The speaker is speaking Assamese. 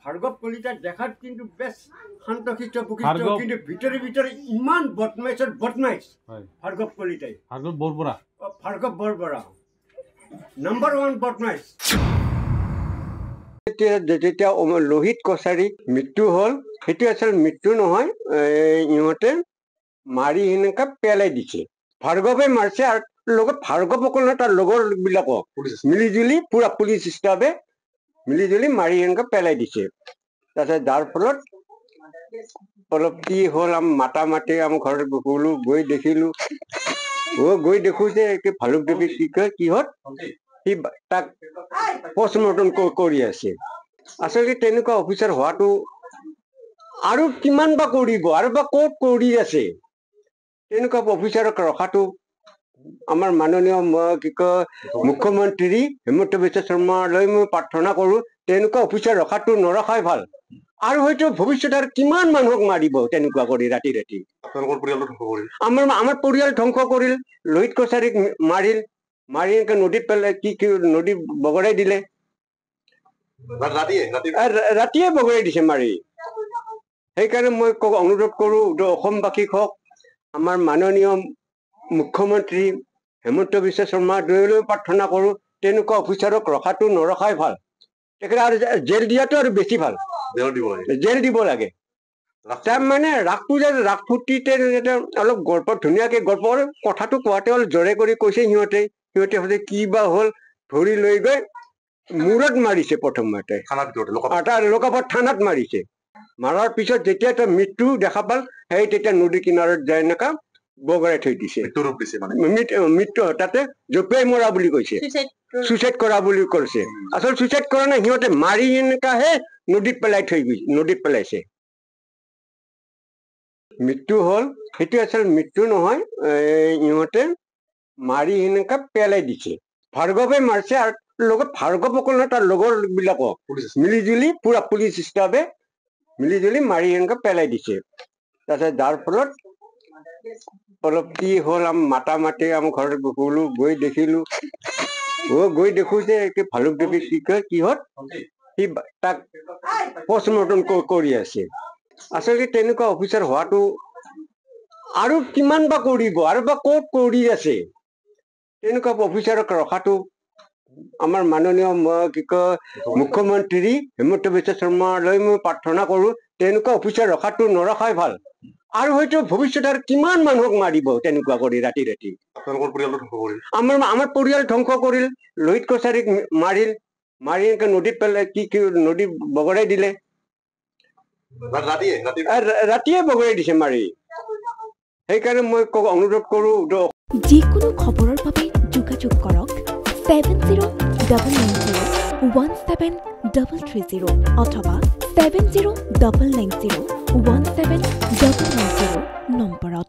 ভাৰ্গৱ কলিতা দেখাত কিন্তু বেছ শান্তশিষ্ট প্ৰকৃষ্ট, কিন্তু ভিতৰে ভিতৰে ইমান বদমাইছৰ বদমাইছ ভাৰ্গৱ কলিতাই। ভাৰ্গৱ বৰবৰা নম্বৰ 1 বদমাইছ। যেতিয়া লোহিত কছাৰী মৃত্যু হ'ল, সেইটো আচল মৃত্যু নহয়, ইহঁতে মাৰি সেনেকা পেলাই দিছে। ভাৰ্গৱে মাৰিছে আৰু লগত ভাৰ্গৱ অকল নহয়, তাৰ লগৰ বিলাকক মিলিজুলি পুৰা পুলিচ ষ্টাফে মিলিজুলি মাৰি সেনেকা পেলাই দিছে। তাৰপিছত যাৰ ফলত অলপ কি হ'ল, মাতা মাতি ঘৰত গলো, গৈ দেখিলো, গৈ দেখো যে ভালুক দেৱী কিহত সি তাক পষ্টমৰ্টম কৰি আছে। আচলতে তেনেকুৱা অফিচাৰ হোৱাটো আৰু কিমান বা কৰিব, আৰু বা ক'ত কৰি আছে, তেনেকুৱা অফিচাৰক ৰখাটো আমাৰ মাননীয় মুখ্যমন্ত্ৰী হিমন্ত বিশ্ব শৰ্মালৈ মই প্ৰাৰ্থনা কৰো, তেনেকুৱা অফিচাৰ ৰখাটো নৰখাই ভাল। আৰু হয়তো ভৱিষ্যতে আৰু কিমান মানুহক মাৰিব তেনেকুৱা কৰি ৰাতি ৰাতি। আমাৰ পৰিয়াল ধ্বংস কৰিল, লোহিত কছাৰীক মাৰিল, মাৰি এনেকে নদীত পেলাই নদী বগৰাই দিলে, ৰাতিয়ে বগৰাই দিছে মাৰি। সেইকাৰণে মই অনুৰোধ কৰো অসমবাসীক হওক, আমাৰ মাননীয় মুখ্যমন্ত্ৰী হিমন্ত বিশ্ব শৰ্মাৰ দয়লৈ প্ৰাৰ্থনা কৰো, তেনেকুৱা অফিচাৰক ৰখাটো নৰখাই ভাল। তেখেতে আৰু জেল দিয়াটো আৰু বেছি ভাল, জেল দিব লাগে। তাৰ মানে ৰাস পূজাৰ ৰাস ফূৰ্তিতে অলপ গল্প ধুনীয়াকে গল্পৰ কথাটো কোৱাতে অলপ জোৰে কৰি কৈছে সিহঁতে কি বা হ'ল, ধৰি লৈ গৈ মূৰত মাৰিছে। প্ৰথমতে লোকাপত থানাত মাৰিছে। মাৰাৰ পিছত যেতিয়া তাৰ মৃত্যু দেখা পাল, সেই তেতিয়া নদী কিনাৰত যায় এনেকা বগৰাই থৈ দিছে। মৃত্যু তাতে জপিয়াই মৰা বুলি কৈছে, চুইচাইড কৰা বুলি কৈছে। আচল চুইচাইড কৰা নাই, সিহঁতে মাৰি এনেকাহে নদীত পেলাই থৈ গৈছে, নদীত পেলাইছে। মৃত্যু হ'ল, সেইটো আচল মৃত্যু নহয়, ইহঁতে মাৰি সেনেকা পেলাই দিছে। ভাৰ্গৱে মাৰিছে আৰু লগত ভাৰ্গৱ অকল নহয়, তাৰ লগৰ বিলাকক মিলিজুলি পুৰা পুলিচ ষ্টাফে মিলিজুলি মাৰি সেনেকা পেলাই দিছে। তাৰপিছত যাৰ ফলত অলপ কি হ'ল, মাতা মাতি ঘৰত গলো, গৈ দেখিলো, গৈ দেখো যে ভালুক দেৱী কিহত সি তাক পষ্টমৰ্টম কৰি আছে। আচলতে তেনেকুৱা অফিচাৰ হোৱাটো আৰু কিমান বা কৰিব, আৰু বা ক'ত কৰি আছে, তেনেকুৱা অফিচাৰক ৰখাটো আমাৰ মাননীয় মুখ্যমন্ত্ৰী হিমন্ত বিশ্ব শৰ্মালৈ মই প্ৰাৰ্থনা কৰো, তেনেকুৱা অফিচাৰ ৰখাটো নৰখাই ভাল। আৰু হয়তো ভৱিষ্যতে আৰু কিমান মানুহক মাৰিব তেনেকুৱা কৰি ৰাতি ৰাতি। আমাৰ পৰিয়াল ধ্বংস কৰিল, লোহিত কছাৰীক মাৰিল, মাৰি এনেকে নদীত পেলাই নদী বগৰাই দিলে, ৰাতিয়ে বগৰাই দিছে মাৰি। সেইকাৰণে মই অনুৰোধ কৰো, যিকোনো খবৰৰ বাবে যোগাযোগ কৰক 7099017330 অথবা 7099017990 নম্বৰত।